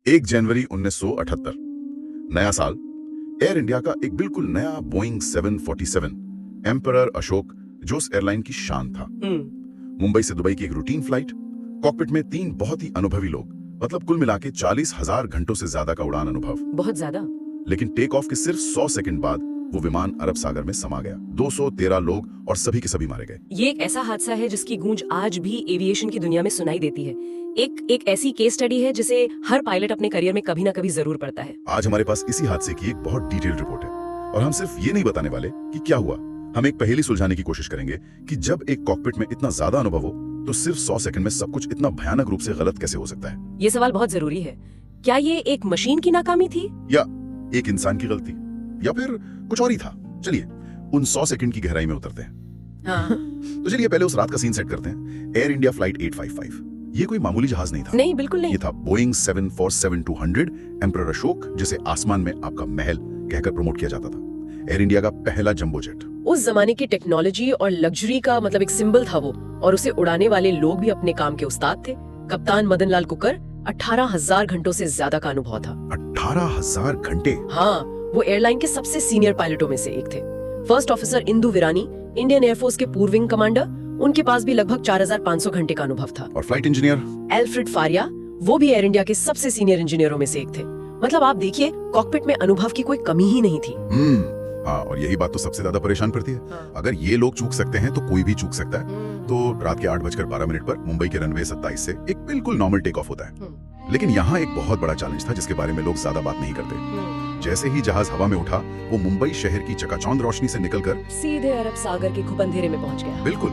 1 जनवरी 1978, नया साल। Air India का एक बिल्कुल नया बोइंग 747 एम्परर अशोक जो उस एयरलाइन की शान था। मुंबई से दुबई की एक रूटीन फ्लाइट, कॉकपिट में 3 बहुत ही अनुभवी लोग, मतलब कुल मिला के 40,000 घंटों से ज्यादा का उड़ान अनुभव। बहुत ज्यादा। लेकिन टेक ऑफ के सिर्फ 100 सेकंड बाद वो विमान अरब सागर में समा गया। 213 लोग और सभी के सभी मारे गए। ये एक ऐसा हादसा है जिसकी गूंज आज भी एविएशन की दुनिया में सुनाई देती है। एक ऐसी केस स्टडी है जिसे हर पायलट अपने करियर में कभी ना कभी जरूर पढ़ता है। आज हमारे पास इसी हादसे की एक बहुत डिटेल्ड रिपोर्ट है और हम सिर्फ ये नहीं बताने वाले कि क्या हुआ, हम एक पहेली सुलझाने की कोशिश करेंगे कि जब एक कॉकपिट में इतना ज्यादा अनुभव हो तो सिर्फ 100 सेकंड में सब कुछ इतना भयानक रूप से गलत कैसे हो सकता है। ये सवाल बहुत जरूरी है। क्या ये एक मशीन की नाकामी थी या एक इंसान की गलती, या फिर कुछ और ही था। चलिए उन 100 सेकंड की गहराई में उतरते हैं। हाँ। तो चलिए पहले उस रात का सीन सेट करते हैं। एयर इंडिया फ्लाइट 855, ये कोई मामूली जहाज नहीं था। नहीं, बिल्कुल नहीं। ये था बोइंग 747-200 एम्परर अशोक, जिसे आसमान में आपका महल कहकर प्रमोट किया जाता था। एयर इंडिया का पहला जंबो जेट। उस जमाने की टेक्नोलॉजी और लग्जरी का मतलब एक सिंबल था वो, और उसे उड़ाने वाले लोग भी अपने काम के उस्ताद थे। कप्तान मदन लाल कुकर 18,000 घंटों से ज्यादा का अनुभव था। 18,000 घंटे? हाँ, वो एयरलाइन के सबसे सीनियर पायलटों में से एक थे। First officer Indu Virani, Indian air force के पूर्व विंग कमांडर, उनके पास भी लगभग 4,500 घंटे का अनुभव था। और फ्लाइट इंजीनियर एल्फ्रेड फारिया, वो भी एयर इंडिया के सबसे सीनियर इंजीनियरों में से एक थे। मतलब आप देखिए, कॉकपिट में अनुभव की कोई कमी ही नहीं थी। हाँ, और यही बात तो सबसे ज्यादा परेशान करती है। हाँ। अगर ये लोग चूक सकते हैं तो कोई भी चूक सकता है। तो रात के 8:12 पर मुंबई के रनवे 27 से एक बिल्कुल नॉर्मल टेक ऑफ होता है। लेकिन यहाँ एक बहुत बड़ा चैलेंज था जिसके बारे में लोग ज्यादा बात नहीं करते। जैसे ही जहाज हवा में उठा, वो मुंबई शहर की चकाचौंध रोशनी से निकलकर सीधे अरब सागर के खूब अंधेरे में पहुंच गया। बिल्कुल,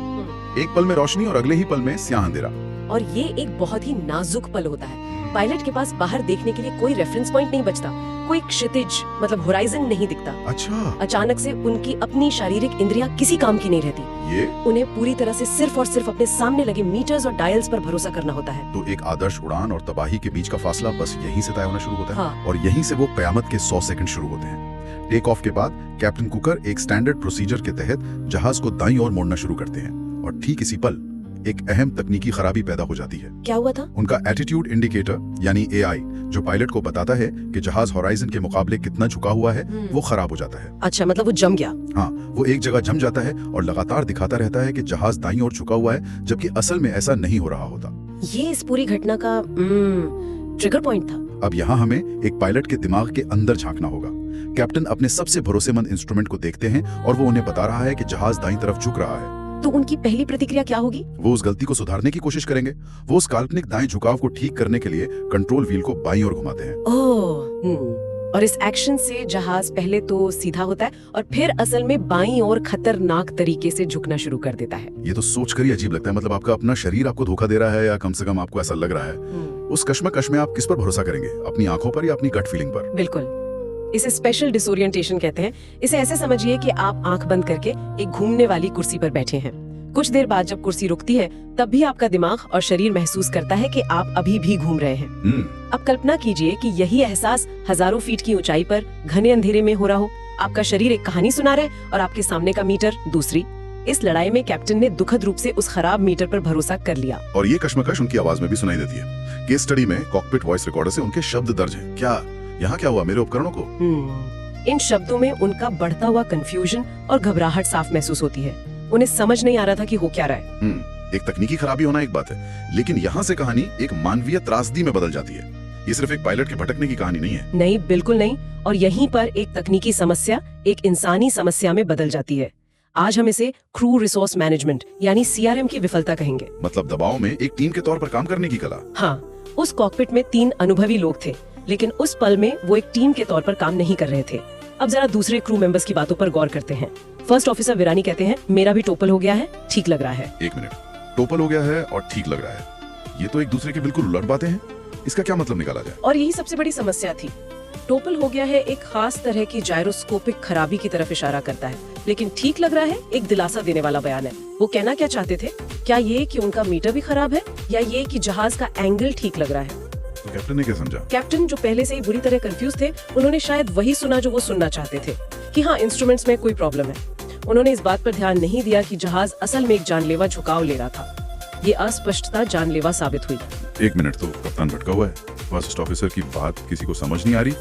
एक पल में रोशनी और अगले ही पल में स्याह अंधेरा। और ये एक बहुत ही नाजुक पल होता है। पायलट के पास बाहर देखने के लिए कोई रेफरेंस पॉइंट नहीं बचता, कोई क्षितिज मतलब होराइजन नहीं दिखता। अच्छा। अचानक से उनकी अपनी शारीरिक इंद्रियां किसी काम की नहीं रहती। ये उन्हें पूरी तरह से सिर्फ और सिर्फ अपने सामने लगे मीटर्स और डायल्स पर भरोसा करना होता है। तो एक आदर्श उड़ान और तबाही के बीच का फासला बस यहीं से तय होना शुरू होता है। हाँ। और यहीं से वो कयामत के 100 सेकंड शुरू होते हैं। टेक ऑफ के बाद कैप्टन कुकर एक स्टैंडर्ड प्रोसीजर के तहत जहाज को दाईं ओर मोड़ना शुरू करते हैं और ठीक इसी पल एक अहम तकनीकी खराबी पैदा हो जाती है। क्या हुआ था? उनका एटीट्यूड इंडिकेटर यानी एआई, जो पायलट को बताता है कि जहाज होराइजन के मुकाबले कितना झुका हुआ है, वो खराब हो जाता है। अच्छा, मतलब वो जम गया। हाँ, वो एक जगह जम जाता है और लगातार दिखाता रहता है कि जहाज दाईं ओर झुका हुआ है, जबकि असल में ऐसा नहीं हो रहा होता। ये इस पूरी घटना का ट्रिगर पॉइंट था। अब यहाँ हमें एक पायलट के दिमाग के अंदर झांकना होगा। कैप्टन अपने सबसे भरोसेमंद इंस्ट्रूमेंट को देखते हैं और वो उन्हें बता रहा है कि जहाज दाईं तरफ झुक रहा है। तो उनकी पहली प्रतिक्रिया क्या होगी? वो उस गलती को सुधारने की कोशिश करेंगे। वो उस काल्पनिक दाएं झुकाव को ठीक करने के लिए कंट्रोल व्हील को बाईं ओर घुमाते हैं। और इस एक्शन से जहाज पहले तो सीधा होता है और फिर असल में बाईं ओर खतरनाक तरीके से झुकना शुरू कर देता है। ये तो सोचकर ही अजीब लगता है। मतलब आपका अपना शरीर आपको धोखा दे रहा है, या कम से कम आपको ऐसा लग रहा है। उस कश्मकश में आप किस पर भरोसा करेंगे, अपनी आंखों पर या अपनी गट फीलिंग पर? बिल्कुल, इसे स्पेशल डिसोरिएंटेशन कहते हैं। इसे ऐसे समझिए कि आप आंख बंद करके एक घूमने वाली कुर्सी पर बैठे हैं। कुछ देर बाद जब कुर्सी रुकती है, तब भी आपका दिमाग और शरीर महसूस करता है कि आप अभी भी घूम रहे हैं। अब कल्पना कीजिए कि यही एहसास हजारों फीट की ऊंचाई पर घने अंधेरे में हो रहा हो। आपका शरीर एक कहानी सुना रहा है और आपके सामने का मीटर दूसरी। इस लड़ाई में कैप्टन ने दुखद रूप से उस खराब मीटर पर भरोसा कर लिया। और ये कश्मकश उनकी आवाज में भी सुनाई देती है। केस स्टडी में कॉकपिट वॉइस रिकॉर्डर से उनके शब्द दर्ज हैं। क्या यहाँ क्या हुआ मेरे उपकरणों को? इन शब्दों में उनका बढ़ता हुआ कंफ्यूजन और घबराहट साफ महसूस होती है। उन्हें समझ नहीं आ रहा था कि हो क्या रहा है। एक तकनीकी खराबी होना एक बात है, लेकिन यहाँ से कहानी एक मानवीय त्रासदी में बदल जाती है। ये सिर्फ एक पायलट के भटकने की कहानी नहीं है। नहीं, बिल्कुल नहीं। और यहीं पर एक तकनीकी समस्या एक इंसानी समस्या में बदल जाती है। आज हम इसे क्रू रिसोर्स मैनेजमेंट यानी सीआरएम की विफलता कहेंगे। मतलब दबाव में एक टीम के तौर पर काम करने की कला। हाँ, उस कॉकपिट में 3 अनुभवी लोग थे, लेकिन उस पल में वो एक टीम के तौर पर काम नहीं कर रहे थे। अब जरा दूसरे क्रू मेंबर्स की बातों पर गौर करते हैं। फर्स्ट ऑफिसर विरानी कहते हैं, मेरा भी टोपल हो गया है, ठीक लग रहा है। एक मिनट, टोपल हो गया है और ठीक लग रहा है, ये तो एक दूसरे के बिल्कुल उलट बातें हैं। इसका क्या मतलब निकाला जाए? और यही सबसे बड़ी समस्या थी। टोपल हो गया है एक खास तरह की जायरोस्कोपिक खराबी की तरफ इशारा करता है, लेकिन ठीक लग रहा है एक दिलासा देने वाला बयान है। वो कहना क्या चाहते थे? क्या ये कि उनका मीटर भी खराब है, या ये कि जहाज का एंगल ठीक लग रहा है? तो कैप्टन ने क्या समझा? कैप्टन, जो पहले से ही बुरी तरह कंफ्यूज थे, उन्होंने शायद वही सुना जो वो सुनना चाहते थे, कि हाँ, इंस्ट्रूमेंट्स में कोई प्रॉब्लम है। उन्होंने इस बात पर ध्यान नहीं दिया कि जहाज असल में एक जानलेवा झुकाव ले रहा था। ये अस्पष्टता जानलेवा साबित हुई। एक मिनट, तो कप्तान भटका हुआ है? फर्स्ट ऑफिसर की बात किसी को समझ नहीं आ रही,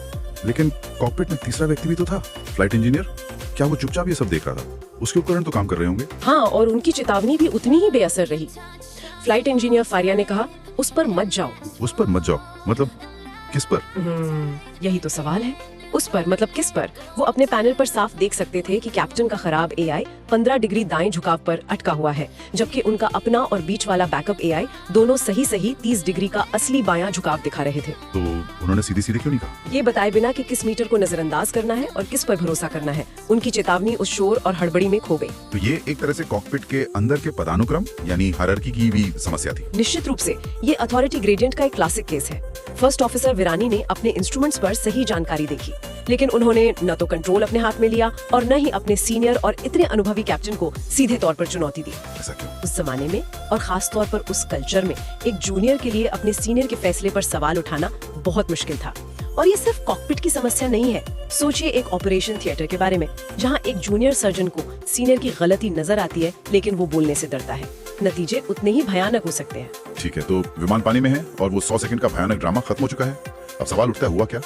लेकिन कॉकपिट में तीसरा व्यक्ति भी तो था, फ्लाइट इंजीनियर। क्या वो चुपचाप ये सब देख रहा था? उसके उपकरण तो काम कर रहे होंगे। हाँ, और उनकी चेतावनी भी उतनी ही बेअसर रही। फ्लाइट इंजीनियर फारिया ने कहा, उस पर मत जाओ। उस पर मत जाओ मतलब किस पर? यही तो सवाल है। उस पर मतलब किस पर? वो अपने पैनल पर साफ देख सकते थे कि कैप्टन का खराब एआई 15 डिग्री दाएं झुकाव पर अटका हुआ है, जबकि उनका अपना और बीच वाला बैकअप एआई दोनों सही 30 डिग्री का असली बायां झुकाव दिखा रहे थे। तो उन्होंने सीधी सीधी क्यों नहीं कहा? ये बताए बिना कि किस मीटर को नजरअंदाज करना है और किस पर भरोसा करना है, उनकी चेतावनी उस शोर और हड़बड़ी में खो गई। तो ये एक तरह से कॉकपिट के अंदर के पदानुक्रम यानी हायरार्की की भी समस्या थी। निश्चित रूप से ये अथॉरिटी ग्रेडियंट का एक क्लासिक केस है। फर्स्ट ऑफिसर विरानी ने अपने इंस्ट्रूमेंट्स पर सही जानकारी देखी, लेकिन उन्होंने न तो कंट्रोल अपने हाथ में लिया और न ही अपने सीनियर और इतने अनुभवी कैप्टन को सीधे तौर पर चुनौती दी। ऐसा क्यों? उस जमाने में और खास तौर पर उस कल्चर में एक जूनियर के लिए अपने सीनियर के फैसले पर सवाल उठाना बहुत मुश्किल था। और ये सिर्फ कॉकपिट की समस्या नहीं है। सोचिए एक ऑपरेशन थिएटर के बारे में, जहाँ एक जूनियर सर्जन को सीनियर की गलती नजर आती है, लेकिन वो बोलने से डरता है। नतीजे उतने ही भयानक हो सकते हैं। ठीक है, तो विमान पानी में है और वो 100 सेकंड का भयानक ड्रामा खत्म हो चुका है। अब सवाल उठता है, हुआ क्या?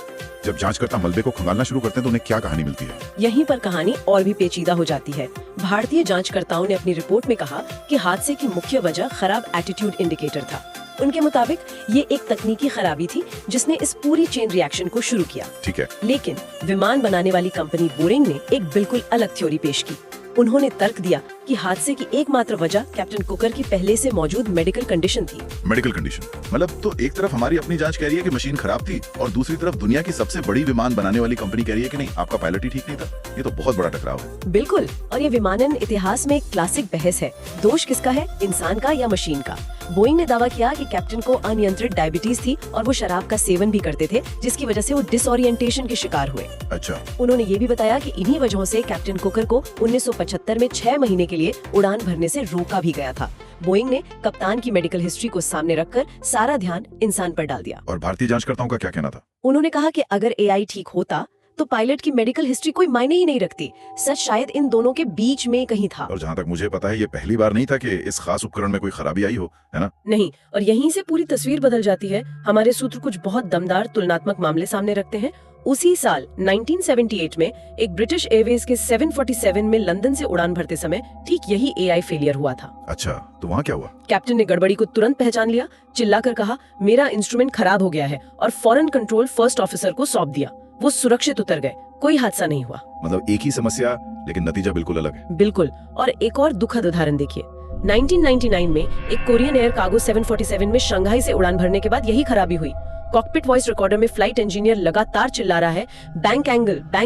जब जांचकर्ता मलबे को खंगालना शुरू करते हैं तो उन्हें क्या कहानी मिलती है? यहीं पर कहानी और भी पेचीदा हो जाती है। भारतीय जांचकर्ताओं ने अपनी रिपोर्ट में कहा कि हादसे की मुख्य वजह खराब एटीट्यूड इंडिकेटर था। उनके मुताबिक ये एक तकनीकी खराबी थी जिसने इस पूरी चेन रिएक्शन को शुरू किया। ठीक है, लेकिन विमान बनाने वाली कंपनी बोइंग ने एक बिल्कुल अलग थ्योरी पेश की। उन्होंने तर्क दिया कि हादसे की एकमात्र वजह कैप्टन कुकर की पहले से मौजूद मेडिकल कंडीशन थी। मेडिकल कंडीशन मतलब तो एक तरफ हमारी अपनी जांच कह रही है कि मशीन खराब थी और दूसरी तरफ दुनिया की सबसे बड़ी विमान बनाने वाली कंपनी कह रही है कि नहीं, आपका पायलट ही ठीक नहीं था। ये तो बहुत बड़ा टकराव है। बिल्कुल, और ये विमानन इतिहास में एक क्लासिक बहस है। दोष किसका है, इंसान का या मशीन का? बोइंग ने दावा किया कि कैप्टन को अनियंत्रित डायबिटीज थी और वो शराब का सेवन भी करते थे, जिसकी वजह से वो डिसओरिएंटेशन के शिकार हुए। अच्छा, उन्होंने ये भी बताया कि इन्हीं वजहों से कैप्टन कुकर को 1975 में 6 महीने के लिए उड़ान भरने से रोका भी गया था। बोइंग ने कप्तान की मेडिकल हिस्ट्री को सामने रखकर सारा ध्यान इंसान पर डाल दिया। और भारतीय जांचकर्ताओं का क्या कहना था? उन्होंने कहा कि अगर एआई ठीक होता तो पायलट की मेडिकल हिस्ट्री कोई मायने ही नहीं रखती। सच शायद इन दोनों के बीच में कहीं था। और जहाँ तक मुझे पता है ये पहली बार नहीं था कि इस खास उपकरण में कोई खराबी आई हो, है ना? नहीं, और यहीं से पूरी तस्वीर बदल जाती है। हमारे सूत्र कुछ बहुत दमदार तुलनात्मक मामले सामने रखते हैं। उसी साल 1978 में एक ब्रिटिश एयरवेज के 747 में लंदन से उड़ान भरते समय ठीक यही एआई फेलियर हुआ था। अच्छा, तो वहाँ क्या हुआ? कैप्टन ने गड़बड़ी को तुरंत पहचान लिया, चिल्लाकर कहा, मेरा इंस्ट्रूमेंट खराब हो गया है, और फौरन कंट्रोल फर्स्ट ऑफिसर को सौंप दिया। वो सुरक्षित उतर गए, कोई हादसा नहीं हुआ। मतलब एक ही समस्या लेकिन नतीजा बिल्कुल अलग है। बिल्कुल, और एक और दुखद उदाहरण देखिए। 1999 में एक कोरियन एयर कार्गो 747 में शंघाई से उड़ान भरने के बाद यही खराबी हुई। कॉकपिट वॉइस रिकॉर्डर में फ्लाइट इंजीनियर लगातार चिल्ला रहा है, बैंक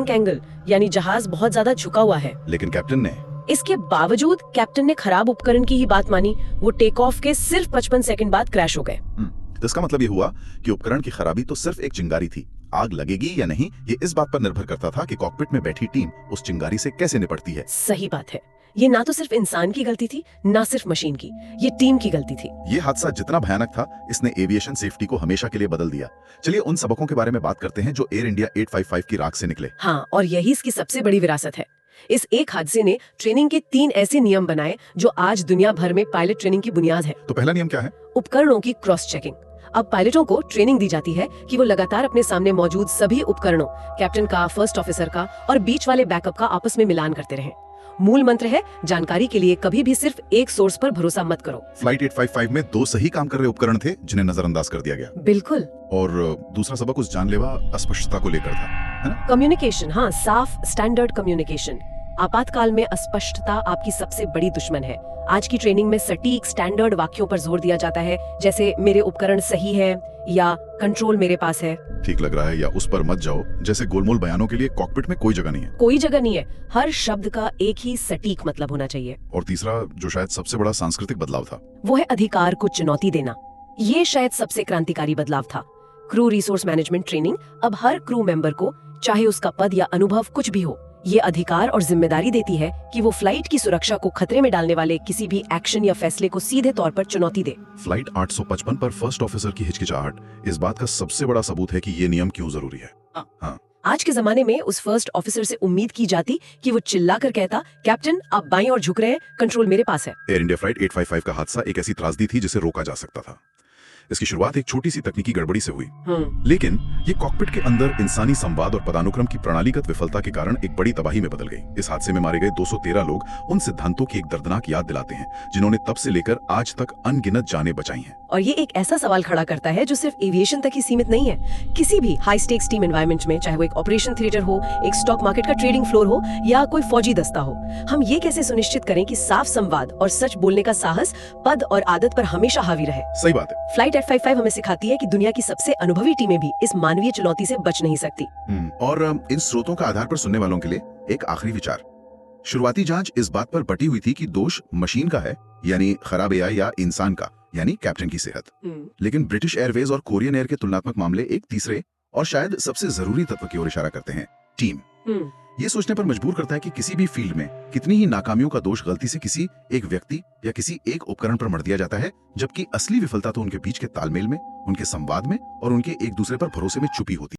एंगल, यानी जहाज बहुत ज्यादा झुका हुआ है। लेकिन कैप्टन ने इसके बावजूद कैप्टन ने खराब उपकरण की ही बात मानी। वो टेक ऑफ के सिर्फ 55 सेकंड बाद क्रैश हो गए। तो इसका मतलब ये हुआ कि उपकरण की खराबी तो सिर्फ एक चिंगारी थी। आग लगेगी या नहीं ये इस बात पर निर्भर करता था कि कॉकपिट में बैठी टीम उस चिंगारी से कैसे निपटती है। सही बात है, ये ना तो सिर्फ इंसान की गलती थी, ना सिर्फ मशीन की, ये टीम की गलती थी। ये हादसा जितना भयानक था, इसने एविएशन सेफ्टी को हमेशा के लिए बदल दिया। चलिए उन सबकों के बारे में बात करते हैं जो एयर इंडिया 855 की राख से निकले। हाँ, और यही इसकी सबसे बड़ी विरासत है। इस एक हादसे ने ट्रेनिंग के 3 ऐसे नियम बनाए जो आज दुनिया भर में पायलट ट्रेनिंग की बुनियाद है। तो पहला नियम क्या है? उपकरणों की क्रॉस चेकिंग। अब पायलटों को ट्रेनिंग दी जाती है कि वो लगातार अपने सामने मौजूद सभी उपकरणों, कैप्टन का, फर्स्ट ऑफिसर का और बीच वाले बैकअप का आपस में मिलान करते रहें। मूल मंत्र है, जानकारी के लिए कभी भी सिर्फ एक सोर्स पर भरोसा मत करो। फ्लाइट 855 में 2 सही काम कर रहे उपकरण थे जिन्हें नजरअंदाज कर दिया गया। बिल्कुल। और दूसरा सबक उस जानलेवा अस्पष्टता को लेकर था, है ना? कम्युनिकेशन, हाँ, साफ स्टैंडर्ड कम्युनिकेशन। आपातकाल में अस्पष्टता आपकी सबसे बड़ी दुश्मन है। आज की ट्रेनिंग में सटीक स्टैंडर्ड वाक्यों पर जोर दिया जाता है, जैसे मेरे उपकरण सही है या कंट्रोल मेरे पास है। ठीक लग रहा है या उस पर मत जाओ जैसे गोलमोल बयानों के लिए कॉकपिट में कोई जगह नहीं है। कोई जगह नहीं है, हर शब्द का एक ही सटीक मतलब होना चाहिए। और तीसरा जो शायद सबसे बड़ा सांस्कृतिक बदलाव था, वो है अधिकार को चुनौती देना। ये शायद सबसे क्रांतिकारी बदलाव था। क्रू रिसोर्स मैनेजमेंट ट्रेनिंग अब हर क्रू मेंबर को, चाहे उसका पद या अनुभव कुछ भी हो, ये अधिकार और जिम्मेदारी देती है कि वो फ्लाइट की सुरक्षा को खतरे में डालने वाले किसी भी एक्शन या फैसले को सीधे तौर पर चुनौती दे। फ्लाइट 855 पर फर्स्ट ऑफिसर की हिचकिचाहट इस बात का सबसे बड़ा सबूत है कि ये नियम क्यों जरूरी है। हाँ। आज के जमाने में उस फर्स्ट ऑफिसर से उम्मीद की जाती कि वो चिल्लाकर कहता, कैप्टन आप बाईं ओर झुक रहे हैं, कंट्रोल मेरे पास है। एयर इंडिया फ्लाइट 855 का हादसा एक ऐसी त्रासदी थी जिसे रोका जा सकता था। इसकी शुरुआत एक छोटी सी तकनीकी गड़बड़ी से हुई, हम्म, लेकिन ये कॉकपिट के अंदर इंसानी संवाद और पदानुक्रम की प्रणालीगत विफलता के कारण एक बड़ी तबाही में बदल गई। इस हादसे में मारे गए 213 लोग उन सिद्धांतों की एक दर्दनाक याद दिलाते हैं जिन्होंने तब से लेकर आज तक अनगिनत जानें बचाई हैं। और ये एक ऐसा सवाल खड़ा करता है जो सिर्फ एविएशन तक ही सीमित नहीं है। किसी भी हाई स्टेक्स टीम एनवायरनमेंट में, चाहे वो एक ऑपरेशन थिएटर हो, एक स्टॉक मार्केट का ट्रेडिंग फ्लोर हो या कोई फौजी दस्ता हो, हम ये कैसे सुनिश्चित करें कि साफ संवाद और सच बोलने का साहस पद और आदत पर हमेशा हावी रहे। सही बात है। फ्लाइट F55 हमें सिखाती है कि दुनिया की सबसे अनुभवी टीमें भी इस मानवीय चुनौती से बच नहीं सकती। और इन स्रोतों का आधार पर सुनने वालों के लिए एक आखिरी विचार। शुरुआती जांच इस बात पर बटी हुई थी कि दोष मशीन का है, यानी खराब एआई, या इंसान का, यानी कैप्टन की सेहत। लेकिन ब्रिटिश एयरवेज और कोरियन एयर के तुलनात्मक मामले एक तीसरे और शायद सबसे जरूरी तत्व की ओर इशारा करते हैं, टीम। ये सोचने पर मजबूर करता है कि किसी भी फील्ड में कितनी ही नाकामियों का दोष गलती से किसी एक व्यक्ति या किसी एक उपकरण पर मढ़ दिया जाता है, जबकि असली विफलता तो उनके बीच के तालमेल में, उनके संवाद में और उनके एक दूसरे पर भरोसे में छुपी होती है।